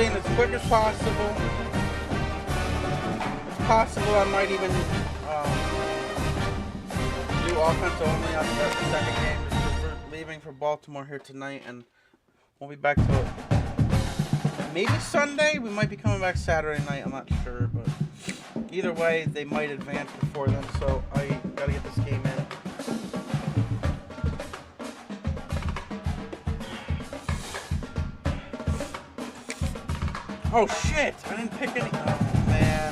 closing as quick as possible. If possible, I might even do offense only on the second game because we're leaving for Baltimore here tonight, and we'll be back to it. Maybe Sunday. We might be coming back Saturday night. I'm not sure, but either way, they might advance before then. So I gotta get this game in. Oh shit! I didn't pick any. Oh man.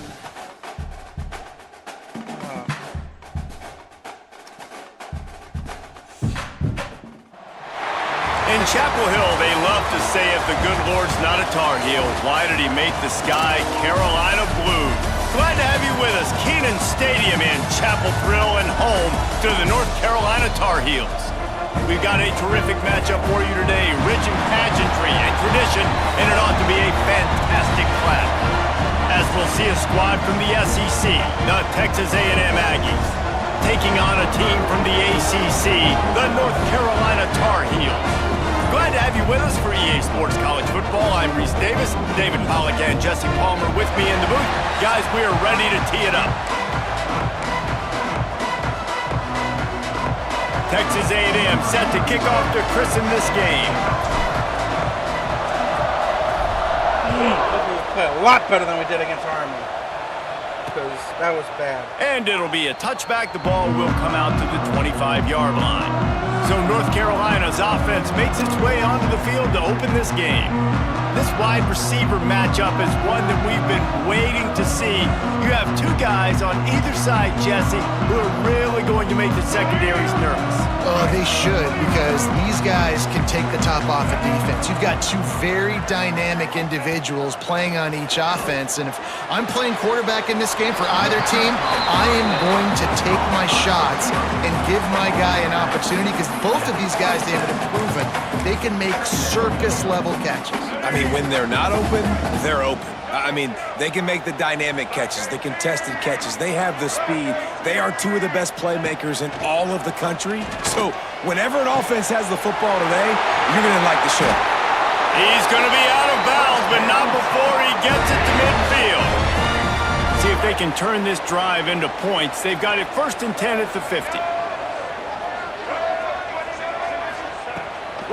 In Chapel Hill, they love to say if the good Lord's not a Tar Heel, why did he make the sky Carolina blue? Glad to have you with us. Kenan Stadium in Chapel Thrill and home to the North Carolina Tar Heels. We've got a terrific matchup for you today, rich in pageantry and tradition, and it ought to be a fantastic clash. As we'll see a squad from the SEC, the Texas A&M Aggies, taking on a team from the ACC, the North Carolina Tar Heels. Glad to have you with us for EA Sports College Football. I'm Reese Davis, David Pollack and Jesse Palmer with me in the booth. Guys, we are ready to tee it up. Texas A&M set to kick off to christen this game. We play a lot better than we did against Army, because that was bad. And it'll be a touchback. The ball will come out to the 25-yard line. So North Carolina's offense makes its way onto the field to open this game. This wide receiver matchup is one that we've been waiting to see. You have two guys on either side, Jesse, who are really going to make the secondaries nervous. Oh, they should, because these guys can take the top off of defense. You've got two very dynamic individuals playing on each offense, and if I'm playing quarterback in this game for either team, I am going to take my shots and give my guy an opportunity, because both of these guys, David, have proven they can make circus-level catches. I mean, when they're not open, they're open. I mean, they can make the dynamic catches, the contested catches. They have the speed. They are two of the best playmakers in all of the country. So whenever an offense has the football today, you're going to like the show. He's going to be out of bounds, but not before he gets it to midfield. See if they can turn this drive into points. They've got it 1st and 10 at the 50.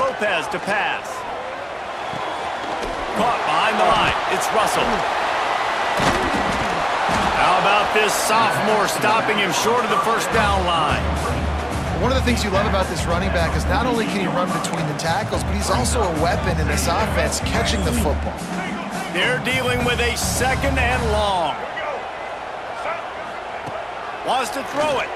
Lopez to pass. Caught behind the line. It's Russell. How about this sophomore stopping him short of the first down line? One of the things you love about this running back is not only can he run between the tackles, but he's also a weapon in this offense catching the football. They're dealing with a 2nd and long. Wants to throw it.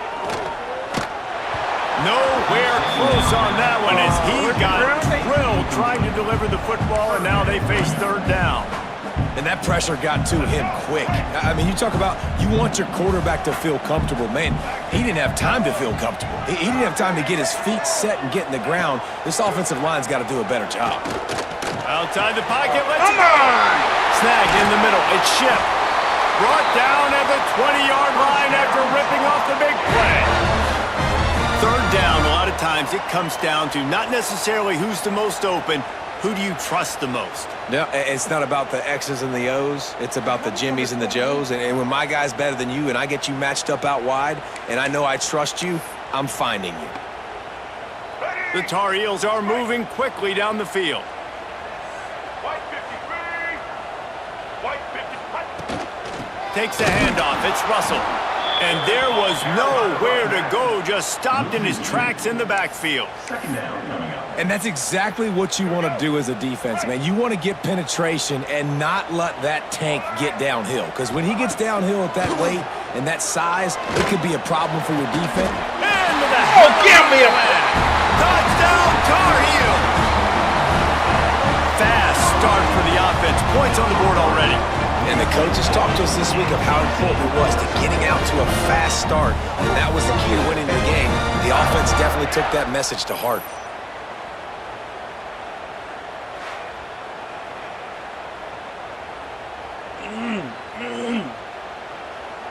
Nowhere close on that one as he got drilled trying to deliver the football, and now they face 3rd down. And that pressure got to him quick. I mean, you talk about you want your quarterback to feel comfortable. Man, he didn't have time to feel comfortable. He didn't have time to get his feet set and get in the ground. This offensive line's got to do a better job. Outside the pocket, let's go! Snagged in the middle, it's Ship. Brought down at the 20-yard line after ripping off the big play. 3rd down, a lot of times it comes down to not necessarily who's the most open, who do you trust the most? No, it's not about the X's and the O's. It's about the Jimmys and the Joes. And when my guy's better than you and I get you matched up out wide and I know I trust you, I'm finding you. The Tar Heels are moving quickly down the field. Takes a handoff, it's Russell. And there was nowhere to go, just stopped in his tracks in the backfield. And that's exactly what you want to do as a defense, man. You want to get penetration and not let that tank get downhill. Because when he gets downhill at that weight and that size, it could be a problem for your defense. And the give me a touchdown, Tar Heel! Fast start for the offense. Points on the board already. And the coaches talked to us this week of how important it was to getting out to a fast start. And that was the key to winning the game. The offense definitely took that message to heart.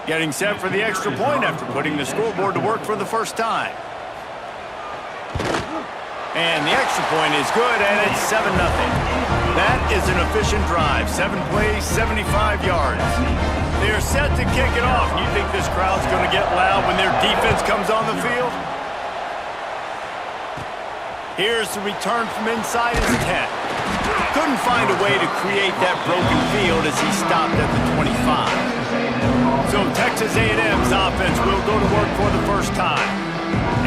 Getting set for the extra point after putting the scoreboard to work for the first time. And the extra point is good, and it's 7-0. That is an efficient drive. 7 plays, 75 yards. They are set to kick it off. You think this crowd's going to get loud when their defense comes on the field? Here's the return from inside his 10. Couldn't find a way to create that broken field as he stopped at the 25. So Texas A&M's offense will go to work for the first time.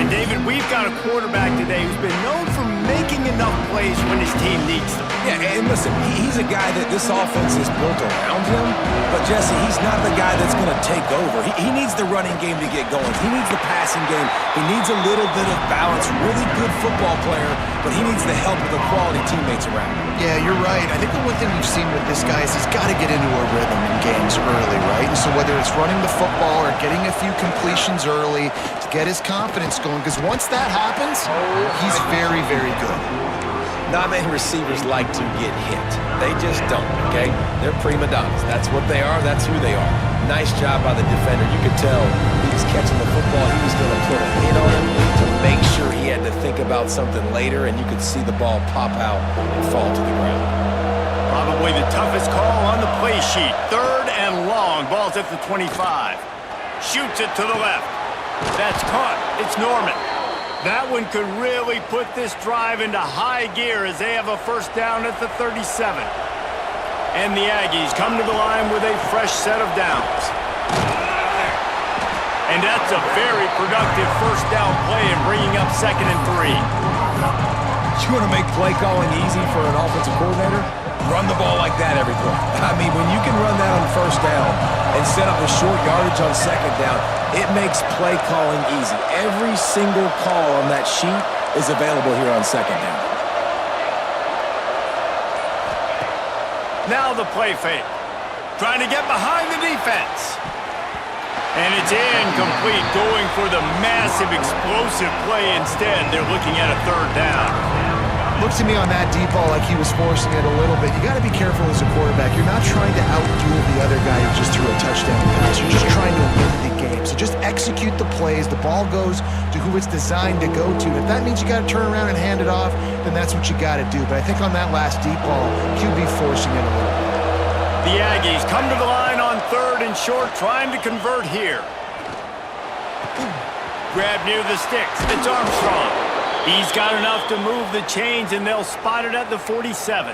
And David, we've got a quarterback today who's been known for making enough plays when his team needs them. Yeah, and listen, he's a guy that this offense is built around him, but Jesse, he's not the guy that's going to take over. He needs the running game to get going. He needs the passing game. He needs a little bit of balance. Really good football player, but he needs the help of the quality teammates around him. Yeah, you're right. I think the one thing we've seen with this guy is he's got to get into a rhythm in games early, right? And so whether it's running the football or getting a few completions early to get his confidence going, because once that happens, he's very, very good. Not many receivers like to get hit. They just don't, okay? They're prima donnas. That's what they are. That's who they are. Nice job by the defender. You could tell he was catching the football. He was going to put a hit on him to make sure he had to think about something later, and you could see the ball pop out and fall to the ground. Probably the toughest call on the play sheet. 3rd and long. Ball's at the 25. Shoots it to the left. That's caught. It's Norman. That one could really put this drive into high gear as they have a first down at the 37. And the Aggies come to the line with a fresh set of downs. And that's a very productive first down play in bringing up 2nd and 3. You want to make play calling easy for an offensive coordinator? Run the ball like that every play. I mean, when you can run that on first down and set up a short yardage on 2nd down, it makes play calling easy. Every single call on that sheet is available here on 2nd down. Now the play fake. Trying to get behind the defense. And it's incomplete, going for the massive explosive play instead. They're looking at a 3rd down. Looks to me on that deep ball like he was forcing it a little bit. You got to be careful as a quarterback. You're not trying to outduel the other guy who just threw a touchdown pass. You're just trying to win the game. So just execute the plays. The ball goes to who it's designed to go to. If that means you got to turn around and hand it off, then that's what you got to do. But I think on that last deep ball, QB forcing it a little bit. The Aggies come to the line on 3rd and short, trying to convert here. Grab near the sticks. It's Armstrong. He's got enough to move the chains, and they'll spot it at the 47.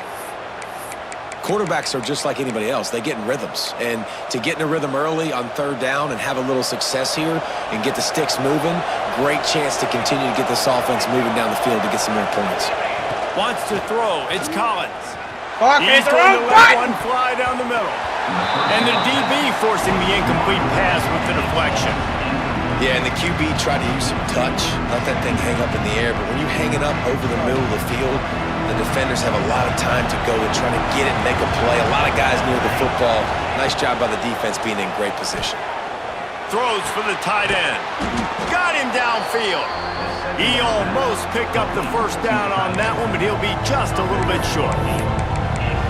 Quarterbacks are just like anybody else. They get in rhythms. And to get in a rhythm early on 3rd down and have a little success here and get the sticks moving, great chance to continue to get this offense moving down the field to get some more points. Wants to throw. It's Collins. He's going to let one fly down the middle. And the DB forcing the incomplete pass with the deflection. Yeah, and the QB tried to use some touch, let that thing hang up in the air. But when you hang it up over the middle of the field, the defenders have a lot of time to go and try to get it and make a play. A lot of guys near the football. Nice job by the defense being in great position. Throws for the tight end. Got him downfield. He almost picked up the first down on that one, but he'll be just a little bit short.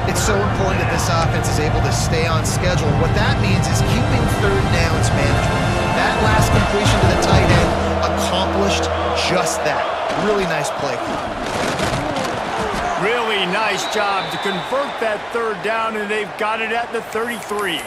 It's so important that this offense is able to stay on schedule. What that means is keeping 3rd downs management. That last completion to the tight end accomplished just that. Really nice play. Really nice job to convert that 3rd down, and they've got it at the 33.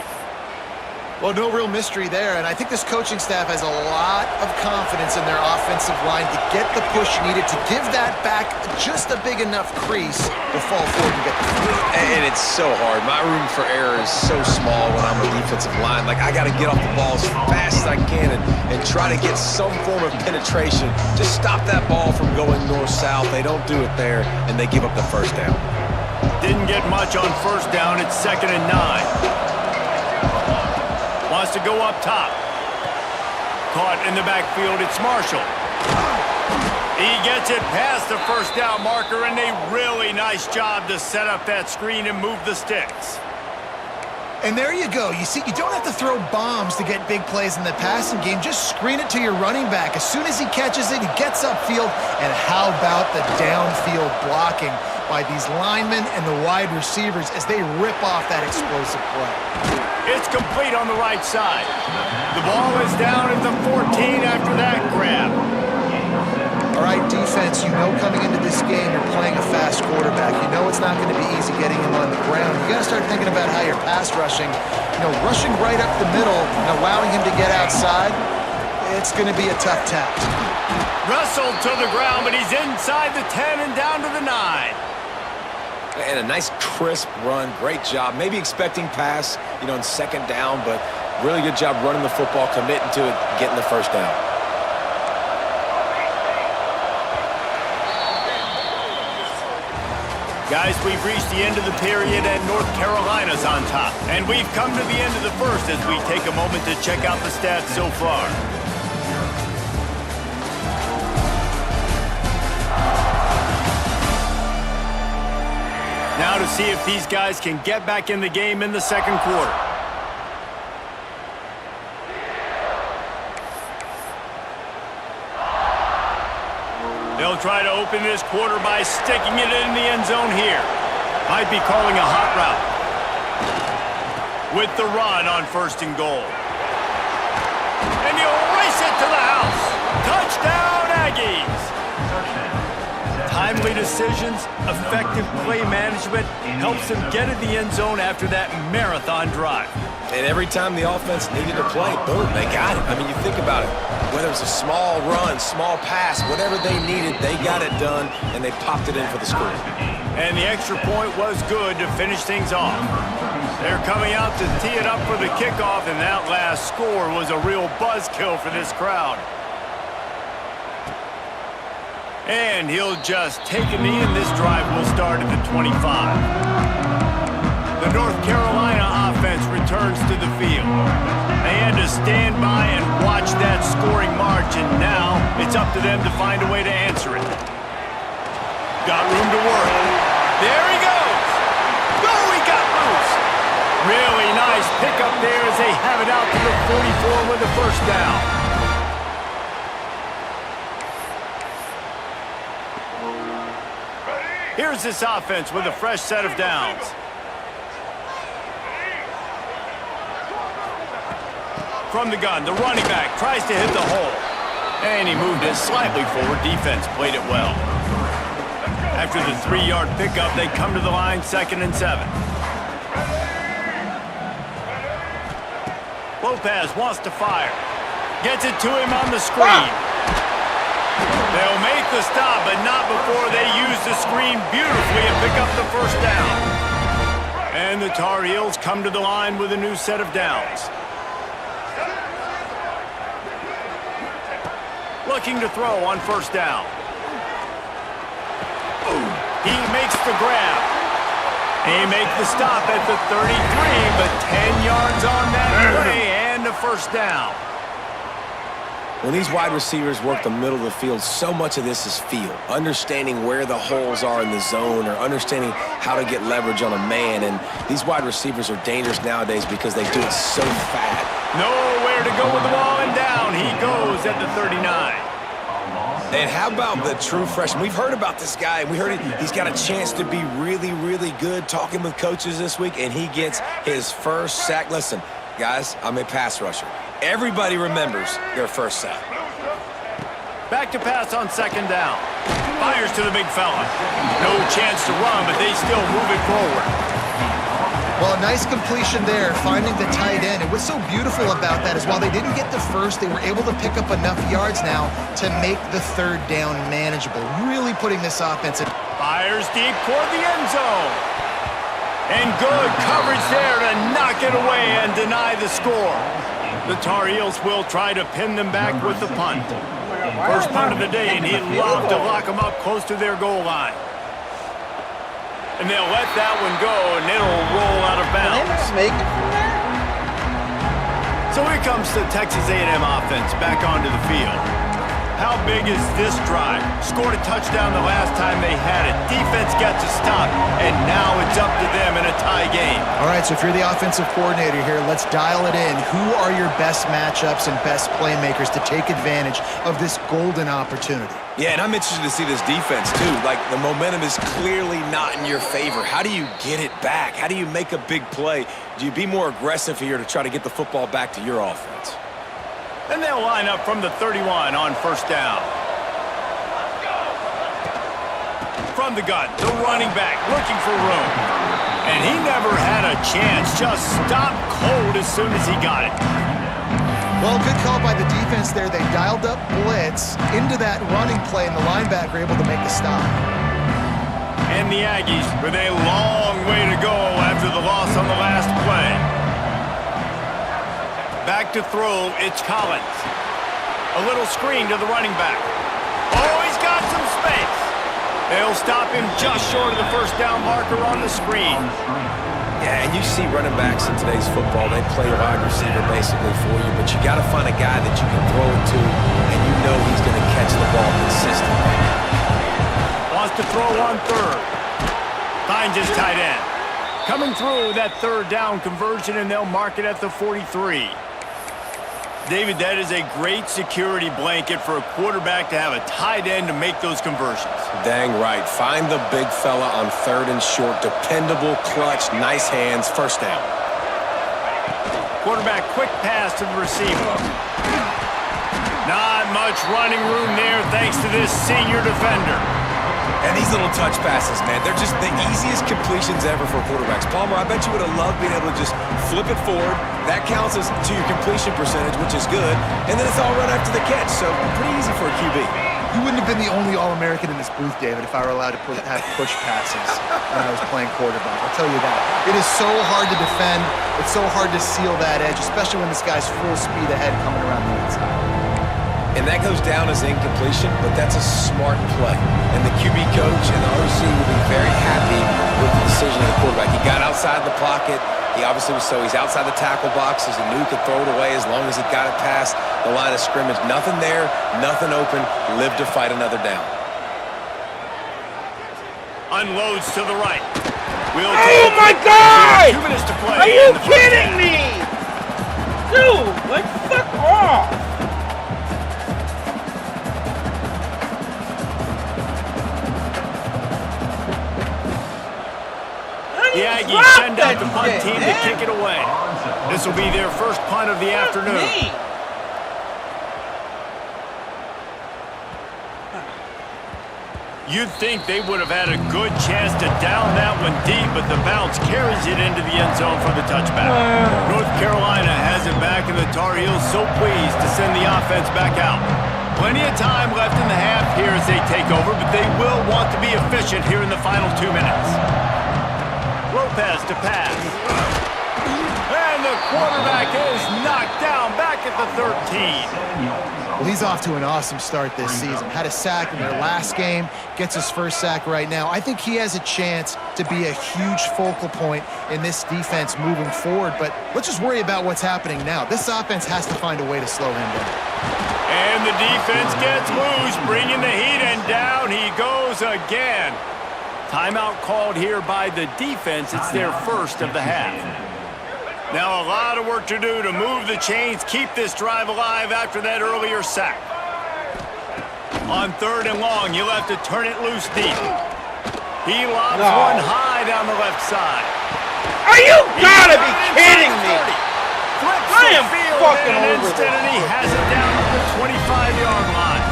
Well, no real mystery there, and I think this coaching staff has a lot of confidence in their offensive line to get the push needed to give that back just a big enough crease to fall forward and get the first. And it's so hard. My room for error is so small when I'm a defensive line. Like, I got to get off the ball as fast as I can and try to get some form of penetration to stop that ball from going north-south. They don't do it there, and they give up the first down. Didn't get much on first down. It's 2nd and 9. Wants to go up top. Caught in the backfield, it's Marshall. He gets it past the first down marker, and a really nice job to set up that screen and move the sticks. And there you go. You see, you don't have to throw bombs to get big plays in the passing game. Just screen it to your running back. As soon as he catches it, he gets upfield. And how about the downfield blocking by these linemen and the wide receivers as they rip off that explosive play. It's complete on the right side. The ball is down at the 14 after that grab. All right, defense, you know coming into this game you're playing a fast quarterback. You know it's not going to be easy getting him on the ground. You got to start thinking about how you're pass rushing. Rushing right up the middle and allowing him to get outside, it's going to be a tough task. Wrestled to the ground, but he's inside the 10 and down to the 9. And a nice crisp run, great job. Maybe expecting pass, in second down, but really good job running the football, committing to it, getting the first down. Guys, we've reached the end of the period and North Carolina's on top. And we've come to the end of the first as we take a moment to check out the stats so far. Now to see if these guys can get back in the game in the second quarter. They'll try to open this quarter by sticking it in the end zone here. Might be calling a hot route. With the run on 1st and goal. And he'll race it to the house. Touchdown, Aggies! Timely decisions, effective play management helps them get in the end zone after that marathon drive. And every time the offense needed to play, boom, they got it. I mean, you think about it. Whether it was a small run, small pass, whatever they needed, they got it done, and they popped it in for the score. And the extra point was good to finish things off. They're coming out to tee it up for the kickoff, and that last score was a real buzzkill for this crowd. And he'll just take a knee, and this drive will start at the 25. The North Carolina offense returns to the field. They had to stand by and watch that scoring march, and now it's up to them to find a way to answer it. Got room to work. There he goes! Oh, he got loose! Really nice pickup there as they have it out to the 44 with the first down. Here's this offense with a fresh set of downs. From the gun, the running back tries to hit the hole. And he moved it slightly forward. Defense played it well. After the 3-yard pickup, they come to the line 2nd and 7. Lopez wants to fire. Gets it to him on the screen. They'll make the stop, but not before they use the screen beautifully and pick up the first down. And the Tar Heels come to the line with a new set of downs. Looking to throw on 1st down. He makes the grab. He makes the stop at the 33, but 10 yards on that play and a first down. When these wide receivers work the middle of the field, so much of this is feel. Understanding where the holes are in the zone or understanding how to get leverage on a man. And these wide receivers are dangerous nowadays because they do it so fast. Nowhere to go with the ball, and down he goes at the 39. And how about the true freshman? We've heard about this guy. We heard he's got a chance to be really, really good talking with coaches this week, and he gets his first sack. Listen, guys, I'm a pass rusher. Everybody remembers their first sack. Back to pass on 2nd down. Fires to the big fella. No chance to run, but they still move it forward. Well, a nice completion there, finding the tight end. And what's so beautiful about that is while they didn't get the first, they were able to pick up enough yards now to make the 3rd down manageable. Really putting this offense in. Fires deep toward the end zone. And good coverage there to knock it away and deny the score. The Tar Heels will try to pin them back with the punt. First punt of the day, and he'd love to lock them up close to their goal line. And they'll let that one go, and it'll roll out of bounds. Make it from there? So here comes the Texas A&M offense back onto the field. How big is this drive? Scored a touchdown the last time they had it. Defense got to stop, and now it's up to them in a tie game. All right, so if you're the offensive coordinator here, let's dial it in. Who are your best matchups and best playmakers to take advantage of this golden opportunity? Yeah, and I'm interested to see this defense, too. Like, the momentum is clearly not in your favor. How do you get it back? How do you make a big play? Do you be more aggressive here to try to get the football back to your offense? And they'll line up from the 31 on 1st down. from the gun. The running back looking for room. And he never had a chance. Just stopped cold as soon as he got it. Well, good call by the defense there. They dialed up blitz into that running play, and the linebacker able to make the stop. And the Aggies with a long way to go after the loss on the last play. Back to throw, it's Collins. A little screen to the running back. Oh, he's got some space. They'll stop him just short of the first down marker on the screen. Yeah, and you see running backs in today's football, they play wide receiver basically for you, but you got to find a guy that you can throw it to, and you know he's going to catch the ball consistently. Wants to throw on third. Finds his tight end. Coming through that third down conversion, and they'll mark it at the 43. David, that is a great security blanket for a quarterback to have a tight end to make those conversions. Dang right. Find the big fella on third and short. Dependable, clutch, nice hands, first down. Quarterback quick pass to the receiver. Not much running room there thanks to this senior defender. And these little touch passes, man, they're just the easiest completions ever for quarterbacks. Palmer, I bet you would have loved being able to just flip it forward. That counts as to your completion percentage, which is good. And then it's all run after the catch, so pretty easy for a QB. You wouldn't have been the only All-American in this booth, David, if I were allowed to have push passes when I was playing quarterback. I'll tell you that. It is so hard to defend. It's so hard to seal that edge, especially when this guy's full speed ahead coming around the inside. And that goes down as incompletion, but that's a smart play. And the QB coach and the OC will be very happy with the decision of the quarterback. He got outside the pocket. He obviously was he's outside the tackle box. He knew he could throw it away as long as he got it past the line of scrimmage. Nothing there, nothing open. Live to fight another down. Unloads to the right. Oh my God! 2 minutes to play. Are you kidding me? Dude, like fuck off. The Aggies send out the punt team to kick it away. This will be their first punt of the afternoon. You'd think they would have had a good chance to down that one deep, but the bounce carries it into the end zone for the touchback. North Carolina has it back, and the Tar Heels so pleased to send the offense back out. Plenty of time left in the half here as they take over, but they will want to be efficient here in the final 2 minutes. Lopez to pass. And the quarterback is knocked down back at the 13. Well, he's off to an awesome start this season. Had a sack in their last game, gets his first sack right now. I think he has a chance to be a huge focal point in this defense moving forward, but let's just worry about what's happening now. This offense has to find a way to slow him down. And the defense gets loose, bringing the heat, and down he goes again. Timeout called here by the defense. It's their first of the half. Now a lot of work to do to move the chains, keep this drive alive after that earlier sack. On third and long, you'll have to turn it loose deep. He lobs one high down the left side. Are you gotta be kidding me? I am fucking over this. And he has it down to the 25-yard line.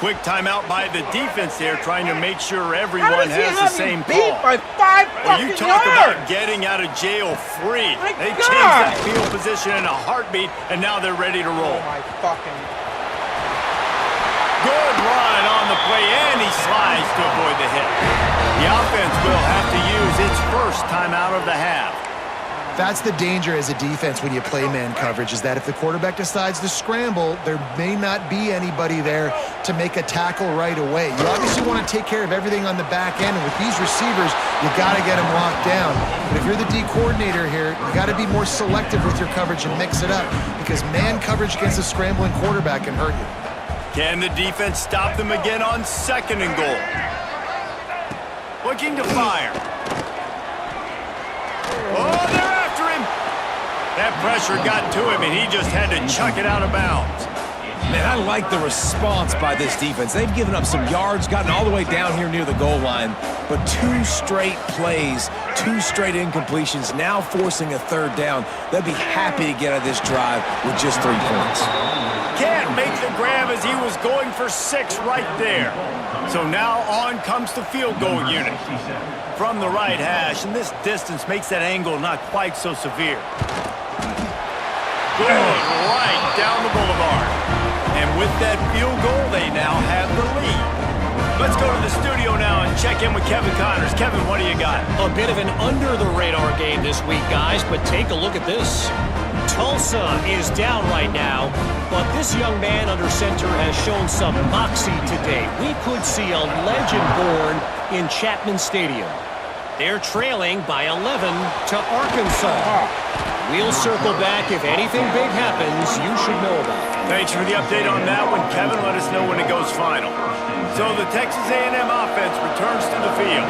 Quick timeout by the defense there, trying to make sure everyone has the same call. By 5 fucking You talk yards. about getting out of jail free. My They God. changed that field position in a heartbeat, and now they're ready to roll. Oh my fucking. Good run on the play, and he slides to avoid the hit. The offense will have to use its first timeout of the half. That's the danger as a defense when you play man coverage, is that if the quarterback decides to scramble, there may not be anybody there to make a tackle right away. You obviously want to take care of everything on the back end, and with these receivers, you got to get them locked down. But if you're the D coordinator here, you got to be more selective with your coverage and mix it up, because man coverage against a scrambling quarterback can hurt you. Can the defense stop them again on second and goal? Looking to fire. Oh, they're after him. That pressure got to him, and he just had to chuck it out of bounds. Man, I like the response by this defense. They've given up some yards, gotten all the way down here near the goal line, but 2 straight plays, 2 straight incompletions, now forcing a third down. They'll be happy to get out of this drive with just 3 points. can't make the grab as he was going for 6 right there. So now on comes the field goal unit. From the right hash, and this distance makes that angle not quite so severe. Good right down the boulevard. And with that field goal, they now have the lead. Let's go to the studio now and check in with Kevin Connors. Kevin, what do you got? A bit of an under-the-radar game this week, guys, but take a look at this. Tulsa is down right now, but this young man under center has shown some moxie today. We could see a legend born in Chapman Stadium. They're trailing by 11 to Arkansas. We'll circle back. If anything big happens, you should know about it. Thanks for the update on that one, Kevin. Let us know when it goes final. So the Texas A&M offense returns to the field.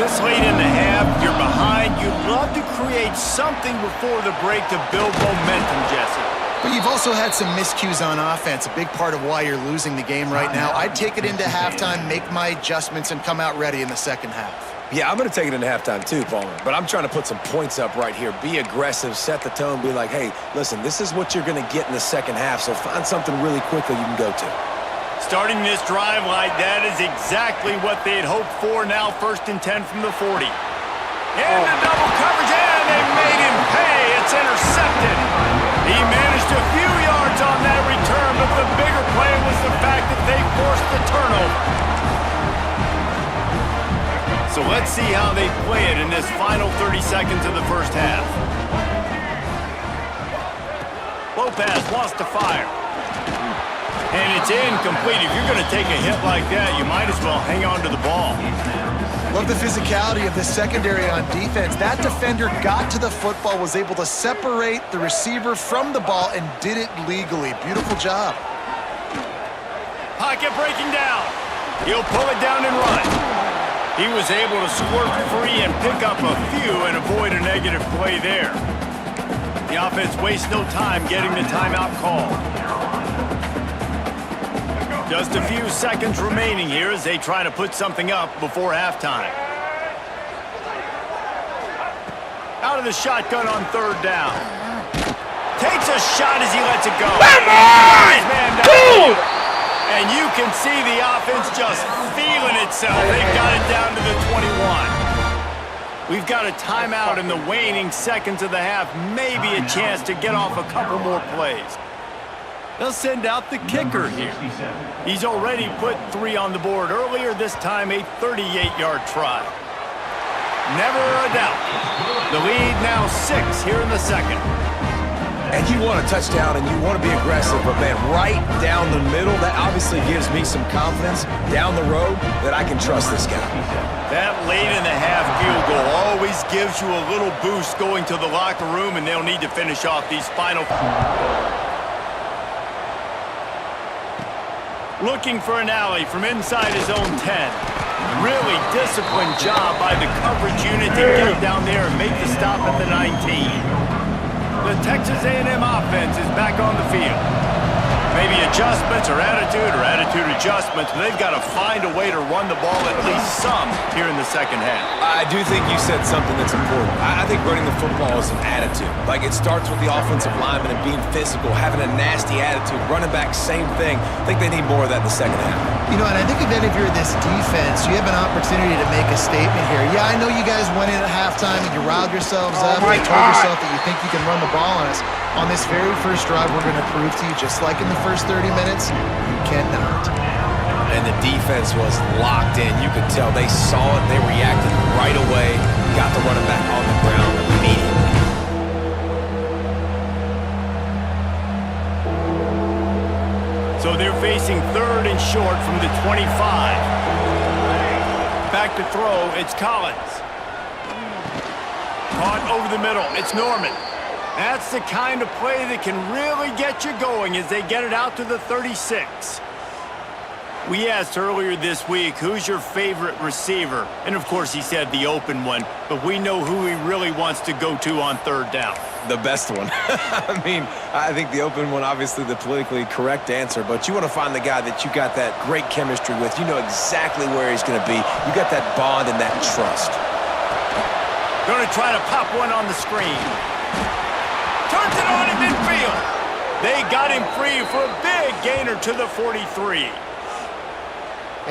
This late in the half, you're behind. You'd love to create something before the break to build momentum, Jesse. But you've also had some miscues on offense, a big part of why you're losing the game right now. I'd take it into halftime, make my adjustments, and come out ready in the second half. Yeah, I'm going to take it into halftime too, Palmer. But I'm trying to put some points up right here. Be aggressive, set the tone, be like, hey, listen, this is what you're going to get in the second half, so find something really quickly you can go to. Starting this drive like that is exactly what they had hoped for. Now 1st and 10 from the 40. And the double coverage, and they made him pay. It's intercepted. He managed a few yards on that return, but the bigger play was the fact that they forced the turnover. So let's see how they play it in this final 30 seconds of the first half. Lopez wants to fire. And it's incomplete. If you're going to take a hit like that, you might as well hang on to the ball. Love the physicality of the secondary on defense. That defender got to the football, was able to separate the receiver from the ball, and did it legally. Beautiful job. Pocket breaking down. He'll pull it down and run. He was able to squirt free and pick up a few and avoid a negative play there. The offense wastes no time getting the timeout call. Just a few seconds remaining here as they try to put something up before halftime. Out of the shotgun on 3rd down. Takes a shot as he lets it go. Come on! Dude! And you can see the offense just feeling itself. They've got it down to the 21. We've got a timeout in the waning seconds of the half. Maybe a chance to get off a couple more plays. They'll send out the kicker here. He's already put 3 on the board earlier, this time a 38-yard try. Never a doubt. The lead now 6 here in the second. And you want a touchdown and you want to be aggressive, but man, right down the middle, that obviously gives me some confidence down the road that I can trust this guy. That late in the half field goal always gives you a little boost going to the locker room, and they'll need to finish off these final. Looking for an alley from inside his own 10. Really disciplined job by the coverage unit to get down there and make the stop at the 19. The Texas A&M offense is back on the field. Maybe adjustments or attitude adjustments, but they've got to find a way to run the ball at least some here in the second half. I do think you said something that's important. I think running the football is an attitude. Like, it starts with the offensive lineman and being physical, having a nasty attitude. Running back, same thing. I think they need more of that in the second half. You know, and I think if you're this defense, you have an opportunity to make a statement here. Yeah, I know you guys went in at halftime and you riled yourselves up and you told yourself that you think you can run the ball on us. On this very first drive, we're going to prove to you, just like in the first 30 minutes, you cannot. And the defense was locked in. You could tell they saw it. They reacted right away. Got the running back on the ground immediately. So they're facing 3rd and short from the 25. Back to throw, it's Collins. Caught over the middle, it's Norman. That's the kind of play that can really get you going as they get it out to the 36. We asked earlier this week, who's your favorite receiver? And of course he said the open one, but we know who he really wants to go to on 3rd down. The best one. I mean, I think the open one, obviously the politically correct answer, but you want to find the guy that you got that great chemistry with. You know exactly where he's going to be. You got that bond and that trust. Going to try to pop one on the screen. Turns it on in midfield. They got him free for a big gainer to the 43.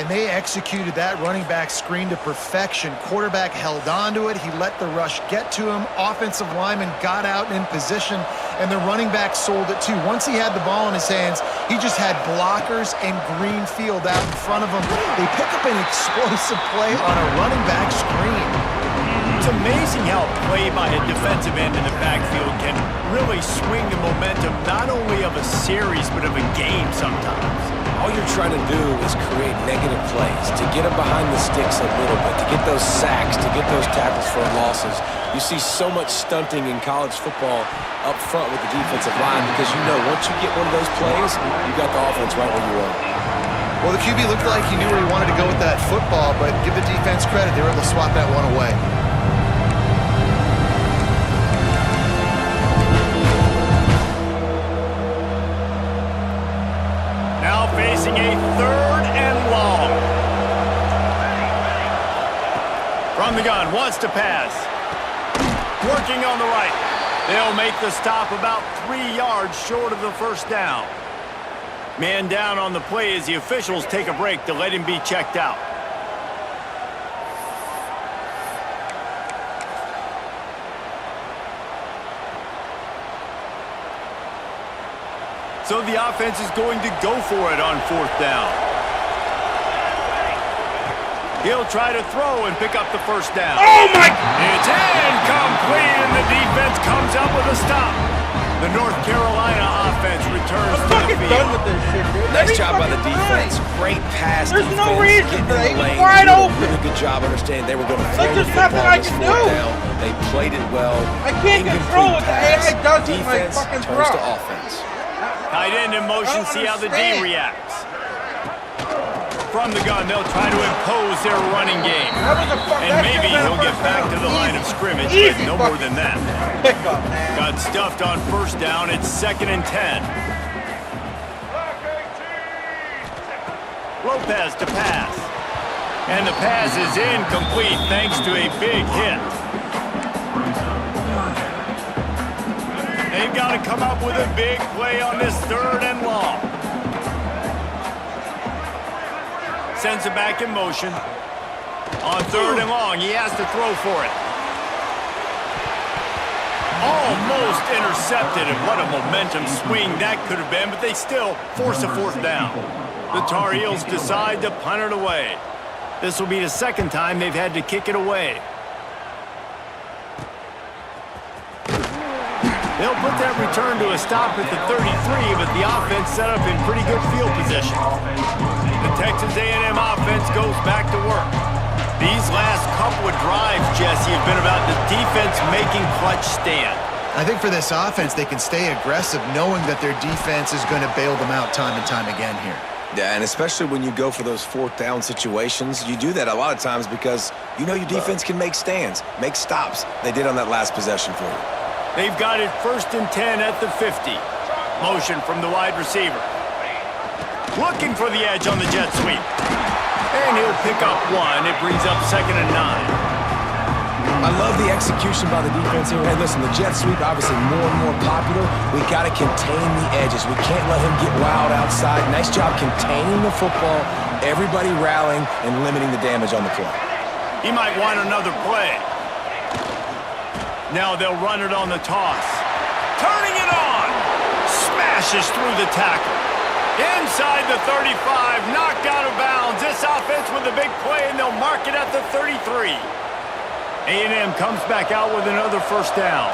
And they executed that running back screen to perfection. Quarterback held on to it. He let the rush get to him. Offensive lineman got out and in position, and the running back sold it too. Once he had the ball in his hands, he just had blockers and green field out in front of him. They pick up an explosive play on a running back screen. It's amazing how a play by a defensive end in the backfield can really swing the momentum not only of a series but of a game sometimes. All you're trying to do is create negative plays, to get them behind the sticks a little bit, to get those sacks, to get those tackles for losses. You see so much stunting in college football up front with the defensive line because you know once you get one of those plays, you got the offense right where you want it. Well, the QB looked like he knew where he wanted to go with that football, but give the defense credit. They were able to swat that one away. Now facing a 3rd and long. From the gun, wants to pass. Working on the right. They'll make the stop about 3 yards short of the first down. Man down on the play as the officials take a break to let him be checked out. So the offense is going to go for it on 4th down. He'll try to throw and pick up the first down. Oh, my! It's incomplete, and the defense comes up with a stop. The North Carolina offense returns I'm to the fucking field. done with this shit, dude. Nice Every job by the fucking defense. time. Great pass There's defense. no reason Getting for that. in the He's lane. wide Did a open. really good job understanding they were going to Like, throw the there's nothing football I this can 4th do. down. They played it well. I can't Incomplete control what the pass. AI does with my Defense fucking turns throw. to offense. Tight end in motion, see how the D understand. reacts. From the gun, they'll try to impose their running game. That was a fuck. And that maybe should've been a he'll get first back down. to the line of Easy. scrimmage, Easy but no more fucking than that. Pickup, man. Got stuffed on 1st down. It's 2nd and 10. Lopez to pass. And the pass is incomplete thanks to a big hit. They've got to come up with a big play on this 3rd and long. Sends it back in motion. On 3rd and long, he has to throw for it. Almost intercepted, and what a momentum swing that could have been, but they still force a 4th down. The Tar Heels decide to punt it away. This will be the 2nd time they've had to kick it away. They'll put that return to a stop at the 33, but the offense set up in pretty good field position. The Texas A&M offense goes back to work. These last couple of drives, Jesse, have been about the defense making clutch stand. I think for this offense, they can stay aggressive knowing that their defense is going to bail them out time and time again here. Yeah, and especially when you go for those 4th down situations, you do that a lot of times because you know your defense can make stands, make stops. They did on that last possession for you. They've got it 1st and 10 at the 50. Motion from the wide receiver. Looking for the edge on the jet sweep. And he'll pick up 1. It brings up 2nd and 9. I love the execution by the defense here. Hey, listen, the jet sweep obviously more and more popular. We got to contain the edges. We can't let him get wild outside. Nice job containing the football, everybody rallying and limiting the damage on the play. He might want another play. Now they'll run it on the toss. Turning it on. Smashes through the tackle. Inside the 35, knocked out of bounds. This offense with a big play, and they'll mark it at the 33. A&M comes back out with another 1st down.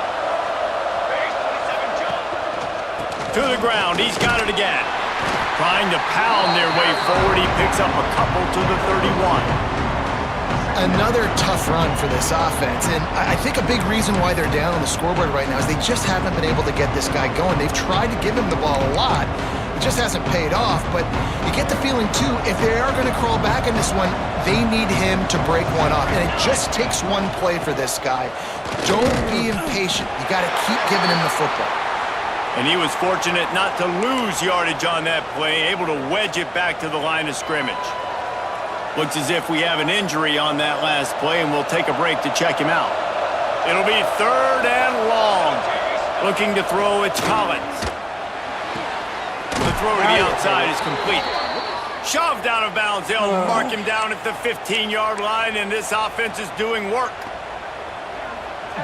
To the ground, he's got it again. Trying to pound their way forward, he picks up a couple to the 31. Another tough run for this offense, and I think a big reason why they're down on the scoreboard right now is they just haven't been able to get this guy going. They've tried to give him the ball a lot. It just hasn't paid off, but you get the feeling, too, if they are going to crawl back in this one, they need him to break one off, and it just takes one play for this guy. Don't be impatient. You got to keep giving him the football. And he was fortunate not to lose yardage on that play, able to wedge it back to the line of scrimmage. Looks as if we have an injury on that last play, and we'll take a break to check him out. It'll be 3rd and long. Looking to throw, it's Collins. throw to the outside is complete. Shoved out of bounds. They'll mark him down at the 15-yard line, and this offense is doing work.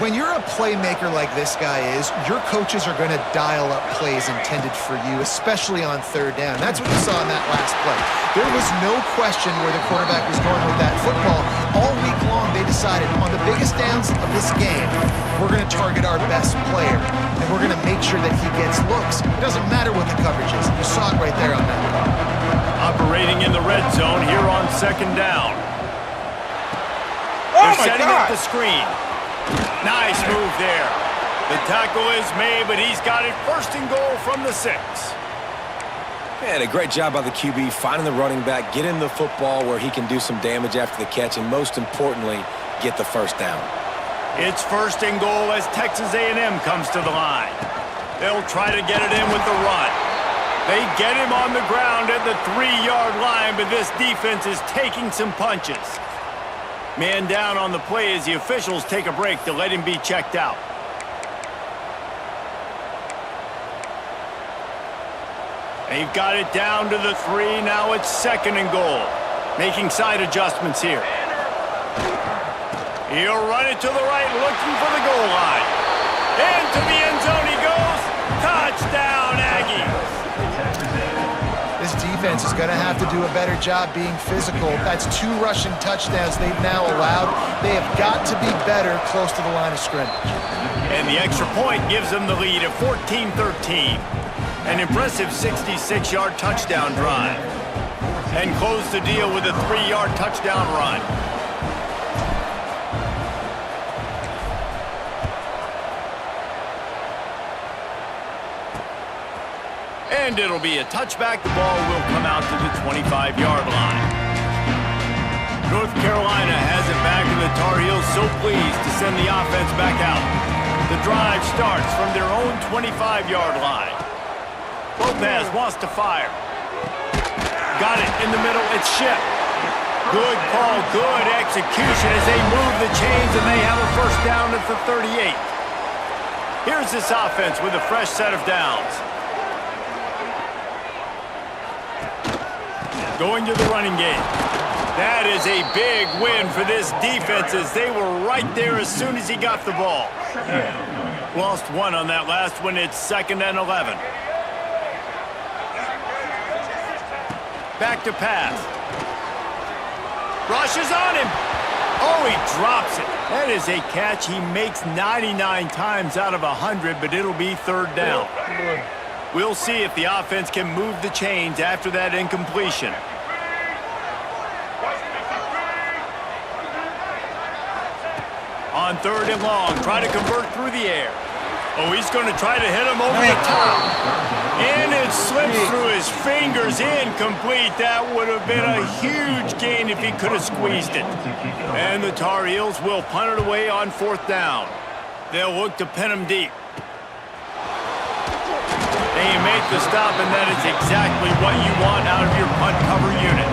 When you're a playmaker like this guy is, your coaches are going to dial up plays intended for you, especially on third down. That's what you saw in that last play. There was no question where the quarterback was going with that football. All week long, they decided on the biggest downs of this game, we're going to target our best player, and we're going to make sure that he gets looks. It doesn't matter what the coverage is. You saw it right there on that play. Operating in the red zone here on second down. They're setting up the screen. Nice move there. The tackle is made, but he's got it first and goal from the 6. And a great job by the QB finding the running back, getting the football where he can do some damage after the catch, and most importantly, get the first down. It's first and goal as Texas A&M comes to the line. They'll try to get it in with the run. They get him on the ground at the 3-yard line, but this defense is taking some punches. Man down on the play as the officials take a break to let him be checked out. They've got it down to the 3. Now it's second and goal. Making side adjustments here. He'll run it to the right, looking for the goal line. Into the end zone he goes. Touchdown, Aggies. This defense is going to have to do a better job being physical. That's 2 rushing touchdowns they've now allowed. They have got to be better close to the line of scrimmage. And the extra point gives them the lead at 14-13. An impressive 66-yard touchdown drive. And close the deal with a 3-yard touchdown run. And it'll be a touchback. The ball will come out to the 25-yard line. North Carolina has it back, and the Tar Heels so pleased to send the offense back out. The drive starts from their own 25-yard line. Lopez wants to fire. Got it in the middle. It's Ship. Good call, good execution as they move the chains, and they have a first down at the 38. Here's this offense with a fresh set of downs. Going to the running game. That is a big win for this defense as they were right there as soon as he got the ball. Lost 1 on that last one. It's 2nd and 11. Back to pass. Rushes on him. Oh, he drops it. That is a catch he makes 99 times out of 100, but it'll be 3rd down. We'll see if the offense can move the chains after that incompletion. On 3rd and long, try to convert through the air. Oh, he's going to try to hit him over the top. And it slips through his fingers, incomplete. That would have been a huge gain if he could have squeezed it. And the Tar Heels will punt it away on 4th down. They'll look to pin him deep. They make the stop, and that is exactly what you want out of your punt cover unit.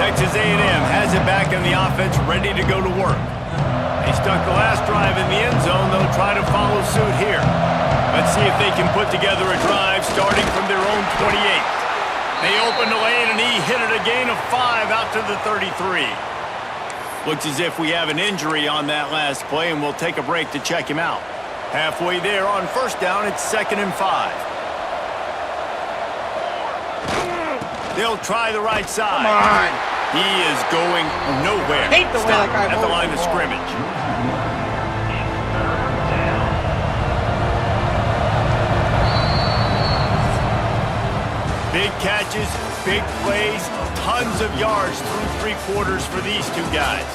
Texas A&M has it back in the offense, ready to go to work. They stuck the last drive in the end zone. They'll try to follow suit here. Let's see if they can put together a drive starting from their own 28. They open the lane, and he hit it a gain of 5 out to the 33. Looks as if we have an injury on that last play, and we'll take a break to check him out. Halfway there on 1st down, it's 2nd and 5. They'll try the right side. Come on. He is going nowhere. Hate the way Stop that guy at the holds line the of ball. scrimmage. Big catches, big plays, tons of yards through 3 quarters for these 2 guys.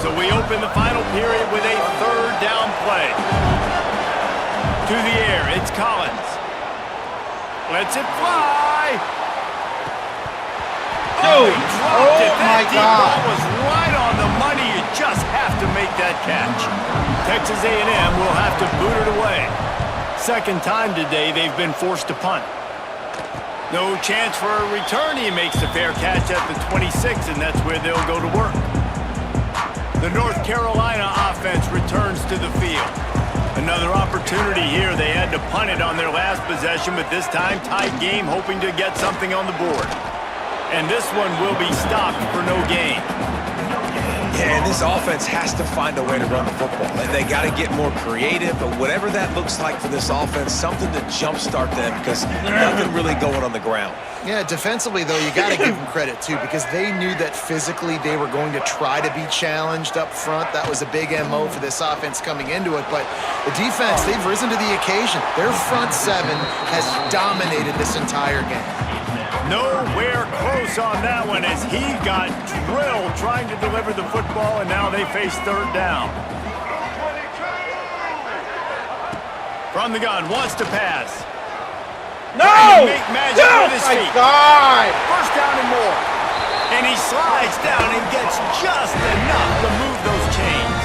So we open the final period with a 3rd down play. To the air, it's Collins. Lets it fly. Dude, he dropped it. my That deep God. ball was right on the money. You just have to make that catch. Texas A&M will have to boot it away. 2nd time today they've been forced to punt. No chance for a return. He makes the fair catch at the 26, and that's where they'll go to work. The North Carolina offense returns to the field. Another opportunity here. They had to punt it on their last possession, but this time tight game, hoping to get something on the board. And this one will be stopped for no gain. Yeah, and this offense has to find a way to run the football. They got to get more creative, but whatever that looks like for this offense, something to jumpstart them because nothing really going on the ground. Yeah, defensively, though, you got to give them credit, too, because they knew that physically they were going to try to be challenged up front. That was a big MO for this offense coming into it. But the defense, they've risen to the occasion. Their front seven has dominated this entire game. Nowhere close on that one as he got drilled trying to deliver the football, and now they face third down. From the gun, wants to pass. No! Make magic with his feet. God! First down and more. And he slides down and gets just enough to move those chains.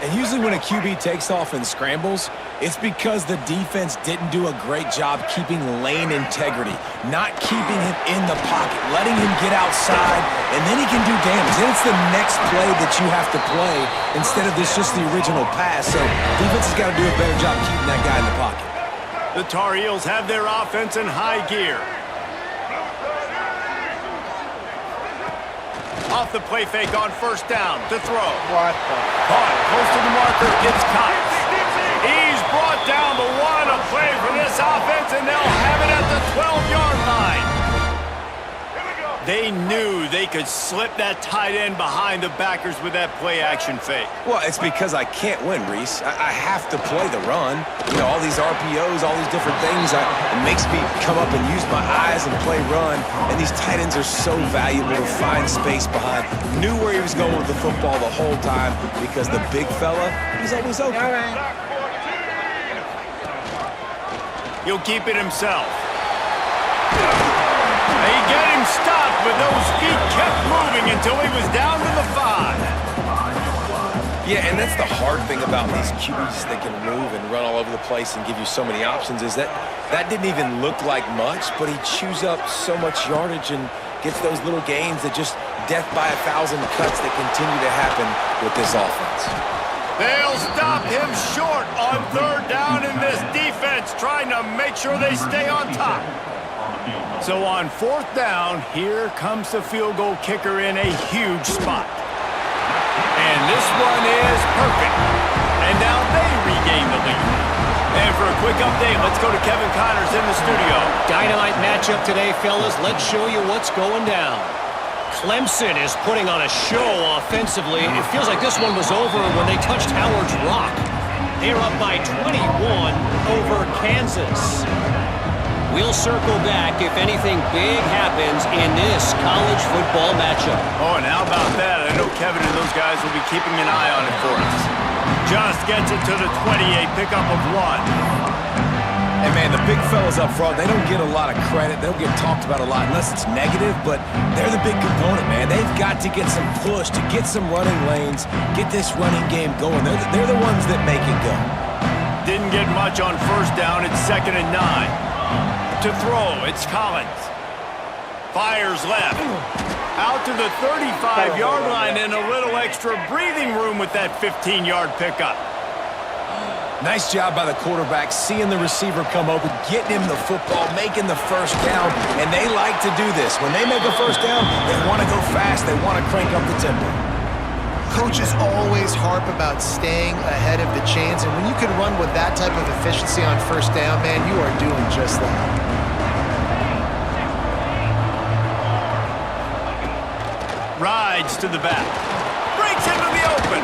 And usually when a QB takes off and scrambles, it's because the defense didn't do a great job keeping lane integrity, not keeping him in the pocket, letting him get outside, and then he can do damage. Then it's the next play that you have to play instead of this just the original pass. So defense has got to do a better job keeping that guy in the pocket. The Tar Heels have their offense in high gear. Off the play fake on first down to throw. What the? Caught close to the marker, gets caught. He's brought down, but what a play for this offense, and they'll have it at the 12-yard line. They knew they could slip that tight end behind the backers with that play-action fake. Well, it's because I can't win, Reese. I have to play the run. You know, all these RPOs, all these different things, it makes me come up and use my eyes and play run. And these tight ends are so valuable to find space behind. Knew where he was going with the football the whole time because the big fella, he's always open. He'll keep it himself. They get him stopped, but those feet kept moving until he was down to the 5. Yeah, and that's the hard thing about these QBs that can move and run all over the place and give you so many options is that didn't even look like much, but he chews up so much yardage and gets those little gains that just death by 1,000 cuts that continue to happen with this offense. They'll stop him short on third down in this defense, trying to make sure they stay on top. So on fourth down, here comes the field goal kicker in a huge spot. And this one is perfect. And now they regain the lead. And for a quick update, let's go to Kevin Connors in the studio. Dynamite matchup today, fellas. Let's show you what's going down. Clemson is putting on a show offensively. It feels like this one was over when they touched Howard's Rock. They're up by 21 over Kansas. We'll circle back if anything big happens in this college football matchup. Oh, and how about that? I know Kevin and those guys will be keeping an eye on it for us. Just gets it to the 28, pickup of 1. And, man, the big fellas up front, they don't get a lot of credit. They don't get talked about a lot unless it's negative, but they're the big component, man. They've got to get some push, to get some running lanes, get this running game going. They're the ones that make it go. Didn't get much on first down. It's 2nd and 9. To throw, it's Collins. Fires left. Out to the 35-yard line and a little extra breathing room with that 15-yard pickup. Nice job by the quarterback, seeing the receiver come open, getting him the football, making the first down, and they like to do this. When they make a first down, they want to go fast, they want to crank up the tempo. Coaches always harp about staying ahead of the chains, and when you can run with that type of efficiency on first down, man, you are doing just that. Rides to the back. Breaks into the open.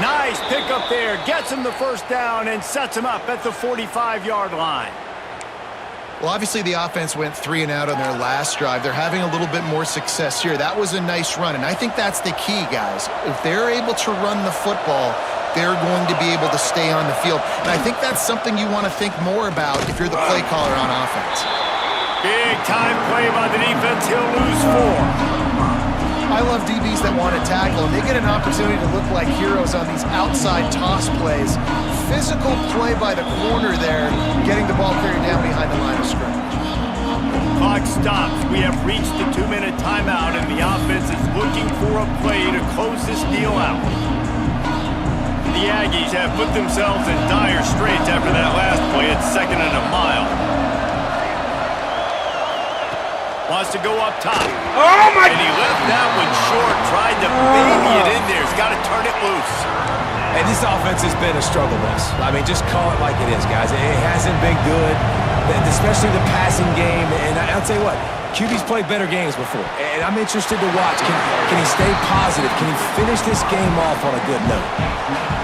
Nice pickup there. Gets him the first down and sets him up at the 45-yard line. Well, obviously the offense went 3 and out on their last drive. They're having a little bit more success here. That was a nice run, and I think that's the key, guys. If they're able to run the football, they're going to be able to stay on the field. And I think that's something you want to think more about if you're the play caller on offense. Big time play by the defense. He'll lose 4. I love DBs that want to tackle, and they get an opportunity to look like heroes on these outside toss plays. Physical play by the corner there, getting the ball carried down behind the line of scrimmage. Clock stops. We have reached the 2-minute timeout, and the offense is looking for a play to close this deal out. The Aggies have put themselves in dire straits after that last play at 2nd and a mile. Wants to go up top. Oh, my And he left that one short. Tried to baby it in there. He's got to turn it loose. And this offense has been a struggle bus. I mean, just call it like it is, guys. It hasn't been good, especially the passing game. And I'll tell you what, QB's played better games before. And I'm interested to watch. Can he stay positive? Can he finish this game off on a good note?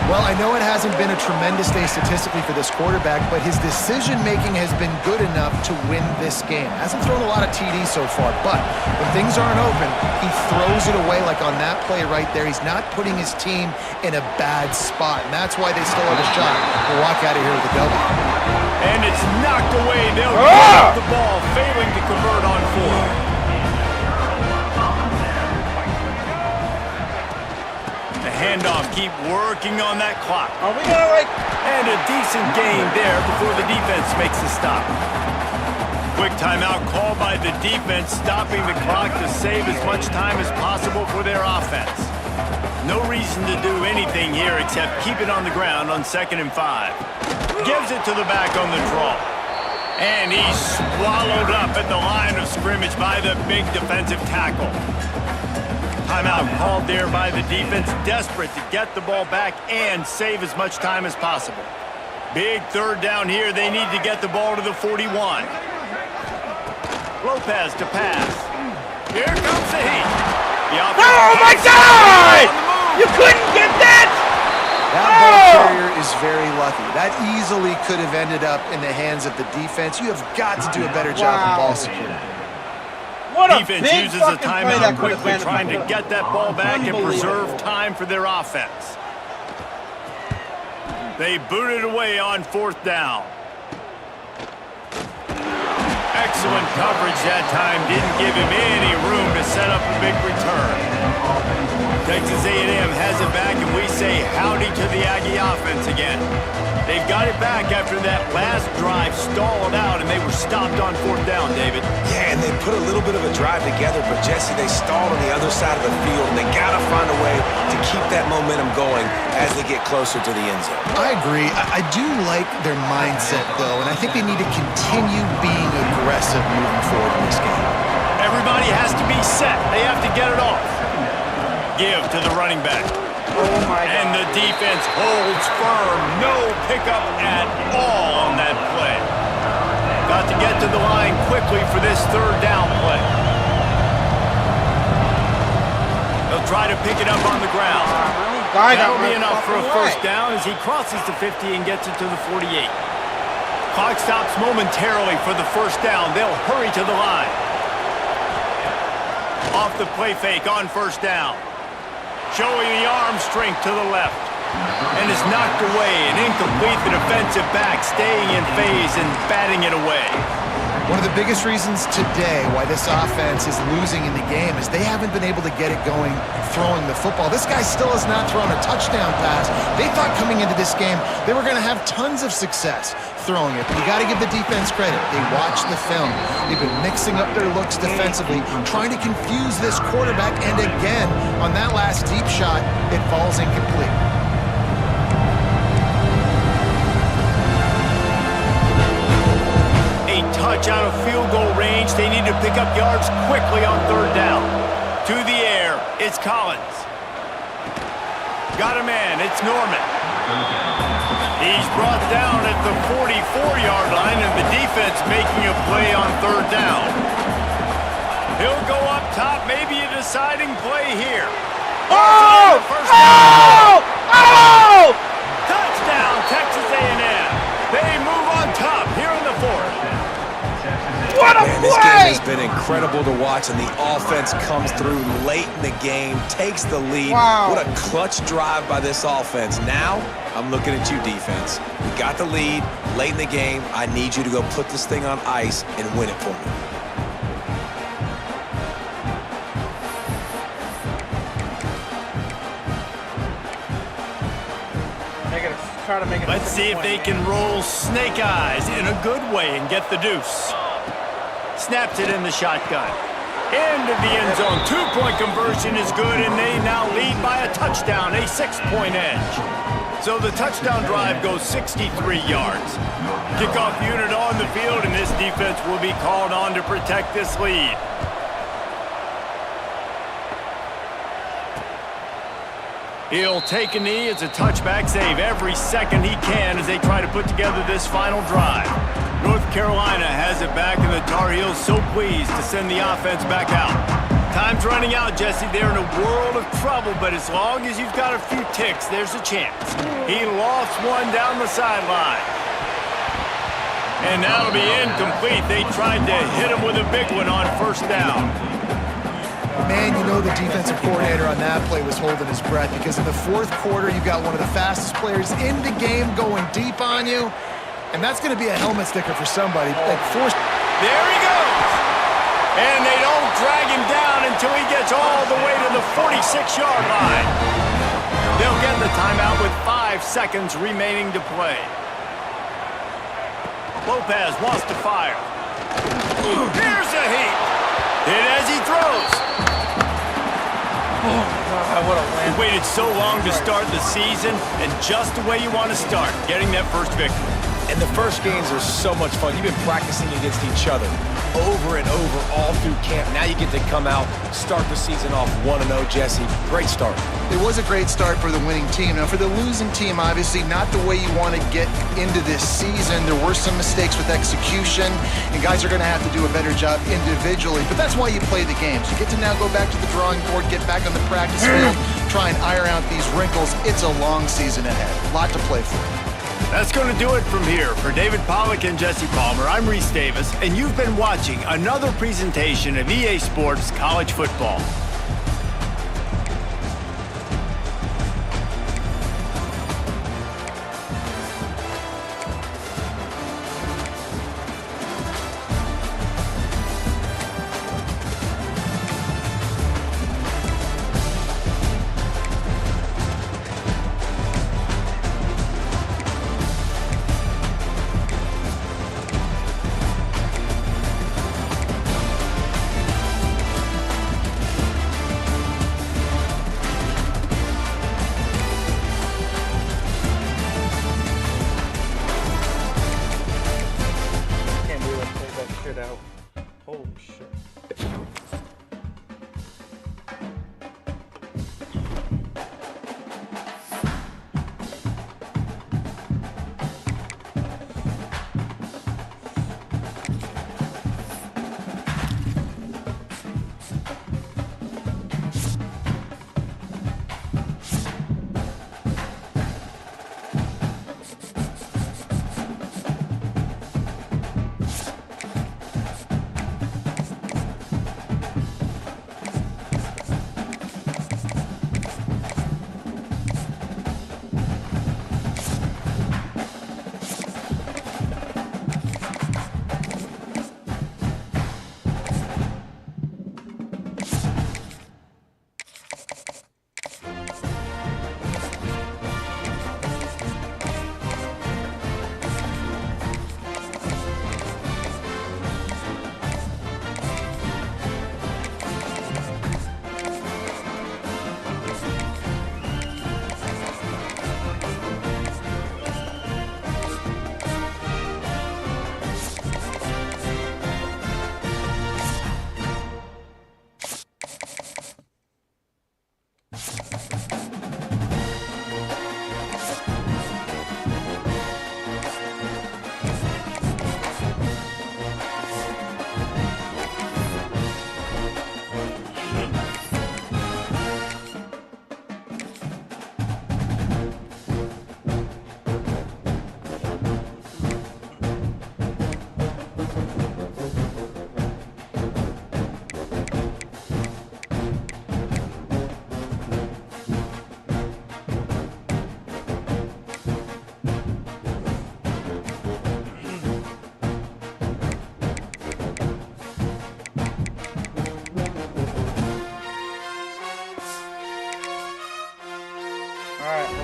Well, I know it hasn't been a tremendous day statistically for this quarterback, but his decision-making has been good enough to win this game. Hasn't thrown a lot of TDs so far, but when things aren't open, he throws it away like on that play right there. He's not putting his team in a bad spot, and that's why they still have a shot to walk out of here with a W. And it's knocked away. They'll get the ball, failing to convert on 4. The handoff, keep working on that clock. Are we gonna like... And a decent gain there before the defense makes the stop. Quick timeout called by the defense, stopping the clock to save as much time as possible for their offense. No reason to do anything here except keep it on the ground on 2nd and 5. Gives it to the back on the draw. And he's swallowed up at the line of scrimmage by the big defensive tackle. Timeout called there by the defense, desperate to get the ball back and save as much time as possible. Big 3rd down here. They need to get the ball to the 41. Lopez to pass. Here comes the heat. Oh, my God! You couldn't get that? That ball carrier is very lucky. That easily could have ended up in the hands of the defense. You have got to do a better job of ball security. What a Defense big uses a fucking play that timeout could have quickly, been. trying to get that ball back and preserve Unbelievable. time for their offense. They booted away on 4th down. Excellent coverage that time. Didn't give him any room to set up a big return. Texas A&M has it back, and we say howdy to the Aggie offense again. They've got it back after that last drive stalled out, and they were stopped on 4th down, David. Yeah, and they put a little bit of a drive together, but Jesse, they stalled on the other side of the field, and they got to find a way to keep that momentum going as they get closer to the end zone. I agree. I do like their mindset, though, and I think they need to continue being aggressive moving forward in this game. Everybody has to be set. They have to get it off. Give to the running back. Oh, my God. And the defense holds firm. No pickup at all on that play. Got to get to the line quickly for this 3rd down play. They'll try to pick it up on the ground. That'll be enough for a 1st down as he crosses the 50 and gets it to the 48. Clock stops momentarily for the 1st down. They'll hurry to the line. Off the play fake on 1st down. Showing the arm strength to the left. And is knocked away and incomplete. The defensive back staying in phase and batting it away. One of the biggest reasons today why this offense is losing in the game is they haven't been able to get it going throwing the football. This guy still has not thrown a touchdown pass. They thought coming into this game they were going to have tons of success throwing it. You got to give the defense credit. They watched the film. They've been mixing up their looks defensively, trying to confuse this quarterback, and again, on that last deep shot, it falls incomplete. Touch out of field goal range. They need to pick up yards quickly on 3rd down. To the air, it's Collins. Got a man, it's Norman. He's brought down at the 44-yard line, and the defense making a play on 3rd down. He'll go up top, maybe a deciding play here. Oh! First down. Oh! Touchdown, Texas A&M. They move on top here in the 4th. What a Man, this play! game has been incredible to watch, and the offense comes through late in the game, takes the lead. Wow. What a clutch drive by this offense. Now, I'm looking at you, defense. You got the lead late in the game. I need you to go put this thing on ice and win it for me. Try to make it. Let's see if they can roll snake eyes in a good way and get the deuce. Snaps it in the shotgun. Into the end zone. 2-point conversion is good, and they now lead by a touchdown, a 6-point edge. So the touchdown drive goes 63 yards. Kickoff unit on the field, and this defense will be called on to protect this lead. He'll take a knee. It's a touchback save every second he can as they try to put together this final drive. North Carolina has it back, and the Tar Heels so pleased to send the offense back out. Time's running out, Jesse. They're in a world of trouble, but as long as you've got a few ticks, there's a chance. He lost one down the sideline. And that'll be incomplete. They tried to hit him with a big one on first down. Man, you know the defensive coordinator on that play was holding his breath because in the fourth quarter, you've got one of the fastest players in the game going deep on you, and that's going to be a helmet sticker for somebody. Like There he goes! And they don't drag him down until he gets all the way to the 46-yard line. They'll get the timeout with 5 seconds remaining to play. Lopez wants to fire. Here's a heat. Hit as he throws. Oh, God, what a win. You waited so long to start the season, and just the way you want to start, getting that first victory. And the first games are so much fun. You've been practicing against each other over and over all through camp. Now you get to come out, start the season off 1-0, Jesse. Great start. It was a great start for the winning team. Now, for the losing team, obviously, not the way you want to get into this season. There were some mistakes with execution, and guys are going to have to do a better job individually. But that's why you play the games. You get to now go back to the drawing board, get back on the practice field, try and iron out these wrinkles. It's a long season ahead. A lot to play for. That's going to do it from here. For David Pollack and Jesse Palmer, I'm Reese Davis, and you've been watching another presentation of EA Sports College Football. Out. Holy shit.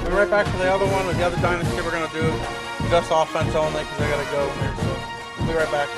We'll be right back for the other one with the other dynasty we're going to do. Just offense only because I got to go here. So we'll be right back.